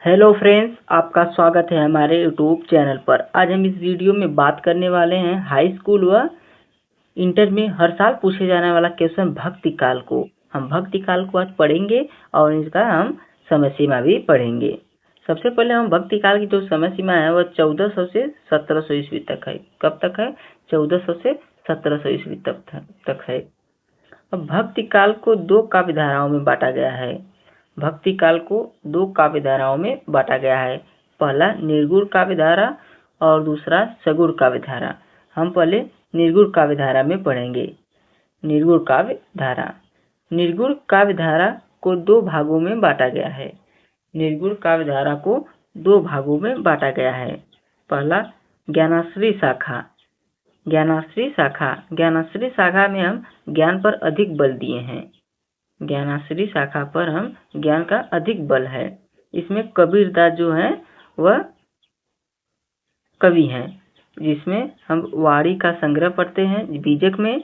Hello friends, आपका स्वागत है हमारे यूट्यूब चैनल पर। आज हम इस वीडियो में बात करने वाले हैं हाई स्कूल व इंटर में हर साल पूछे जाने वाला क्वेश्चन भक्ति काल को। हम भक्ति काल को आज पढ़ेंगे और इसका हम समय सीमा भी पढ़ेंगे। सबसे पहले हम भक्ति काल की जो समय सीमा है वह 1400 से 1700 ईस्वी तक है। कब तक है? 1400 से 1700 ईस्वी तक है। अब भक्ति काल को दो काव्य धाराओं में बांटा गया है। भक्ति काल को दो काव्य धाराओं में बांटा गया है। पहला निर्गुण काव्य धारा और दूसरा सगुण काव्य धारा। हम पहले निर्गुण काव्य धारा में पढ़ेंगे। निर्गुण काव्य धारा। निर्गुण काव्य धारा को दो भागों में बांटा गया है। निर्गुण काव्य धारा को दो भागों में बांटा गया है। पहला ज्ञानाश्रय शाखा। ज्ञानाश्रय शाखा। ज्ञानाश्रय शाखा में हम ज्ञान पर अधिक बल दिए हैं। ज्ञानाश्रय शाखा पर हम ज्ञान का अधिक बल है। इसमें कबीरदास जो है वह कवि हैं, जिसमें हम वाणी का संग्रह पढ़ते हैं बीजक में।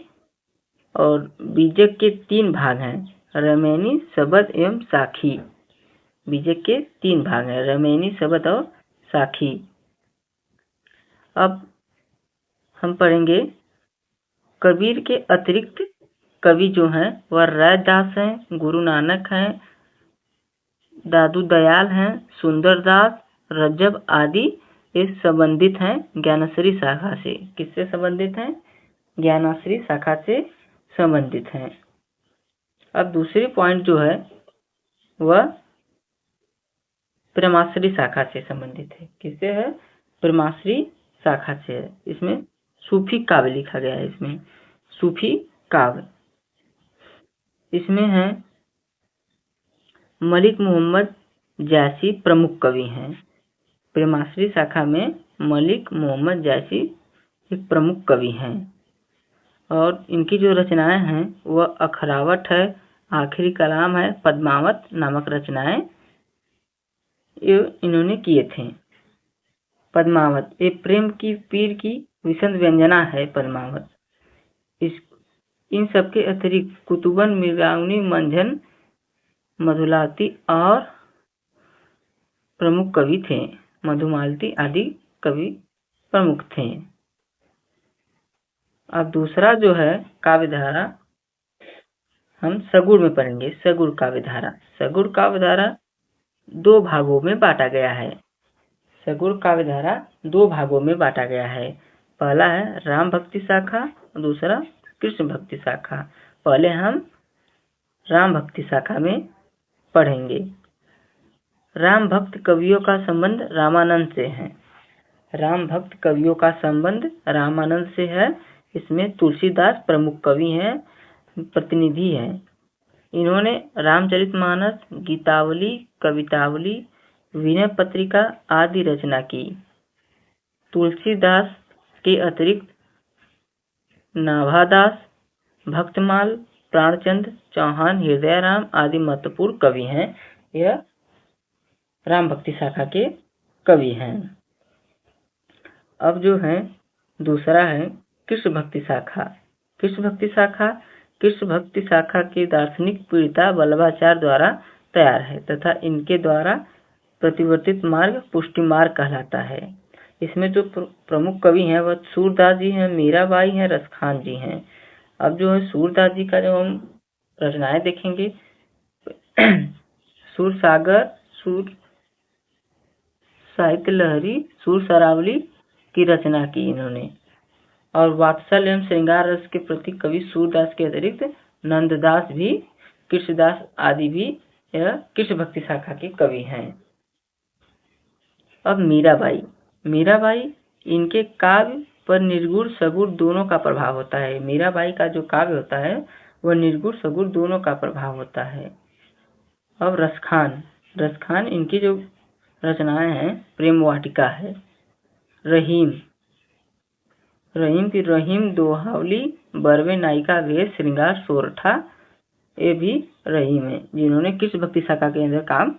और बीजक के 3 भाग हैं, रमैनी, शबद एवं साखी। बीजक के 3 भाग हैं, रमैनी, शबद और साखी। अब हम पढ़ेंगे कबीर के अतिरिक्त कवि जो हैं वह रैदास हैं, गुरु नानक हैं, दादू दयाल हैं, सुंदरदास, रजब आदि ये संबंधित हैं ज्ञानाश्रय शाखा से। किससे संबंधित हैं? ज्ञानाश्रय शाखा से संबंधित हैं। अब दूसरी पॉइंट जो है वह प्रेमाश्रय शाखा से संबंधित है। किससे है? प्रेमाश्रय शाखा से है। इसमें सूफी काव्य लिखा गया है। इसमें सूफी काव्य इसमें है। मलिक मोहम्मद जैसी प्रमुख कवि हैं। प्रेमाश्रय शाखा में मलिक मोहम्मद जैसी एक प्रमुख कवि हैं और इनकी जो रचनाएं हैं वह अखरावट है, आखिरी कलाम है, पद्मावत नामक रचनाएं ये इन्होंने किए थे। पद्मावत ये प्रेम की पीर की विसंत व्यंजना है। पद्मावत इन सबके अतिरिक्त कुतुबन, मृगांगनी, मंझन, मधुलाती और प्रमुख कवि थे। मधुमालती आदि कवि प्रमुख थे। अब दूसरा जो है काव्य धारा हम सगुण में पढ़ेंगे। सगुण काव्य धारा। सगुण काव्य धारा दो भागों में बांटा गया है। सगुण काव्य धारा दो भागों में बांटा गया है। पहला है राम भक्ति शाखा, दूसरा कृष्ण भक्ति शाखा। पहले हम राम भक्ति शाखा में पढ़ेंगे। राम भक्त कवियों का संबंध रामानंद से है। राम भक्त कवियों का संबंध रामानंद से है। इसमें तुलसीदास प्रमुख कवि हैं, प्रतिनिधि हैं। इन्होंने रामचरितमानस, गीतावली, कवितावली, विनय पत्रिका आदि रचना की। तुलसीदास के अतिरिक्त नाभादास, भक्तमाल, प्राणचंद, चौहान, हृदयराम आदि महत्वपूर्ण कवि हैं। यह राम भक्ति शाखा के कवि हैं। अब जो है दूसरा है कृष्ण भक्ति शाखा। कृष्ण भक्ति शाखा कृष्ण भक्ति शाखा की दार्शनिक पीड़िता वल्लभाचार्य द्वारा तैयार है तथा इनके द्वारा प्रतिवर्तित मार्ग पुष्टि मार्ग कहलाता है। इसमें जो प्रमुख कवि हैं वह सूरदास जी हैं, मीराबाई हैं, रसखान जी हैं। अब जो है सूरदास जी का जो हम रचनाएं देखेंगे, सूर सागर, सूर साहित्य लहरी, सूर सरावली की रचना की इन्होंने। और वात्सल्य एवं श्रृंगार रस के प्रति कवि सूरदास के अतिरिक्त नंददास भी, कृष्णदास आदि भी यह कृष्ण भक्ति शाखा के कवि हैं। अब मीराबाई। मीराबाई इनके काव्य पर निर्गुण सगुण दोनों का प्रभाव होता है। मीराबाई का जो काव्य होता है वह निर्गुण सगुण दोनों का प्रभाव होता है। अब रसखान। रसखान इनकी जो रचनाएं हैं प्रेम वाटिका है। रहीम। रहीम की रहीम दोहावली, बरवे नायिका वेश, श्रृंगार सोरठा ये भी रहीम है, जिन्होंने कृष्ण भक्ति शाखा के अंदर काम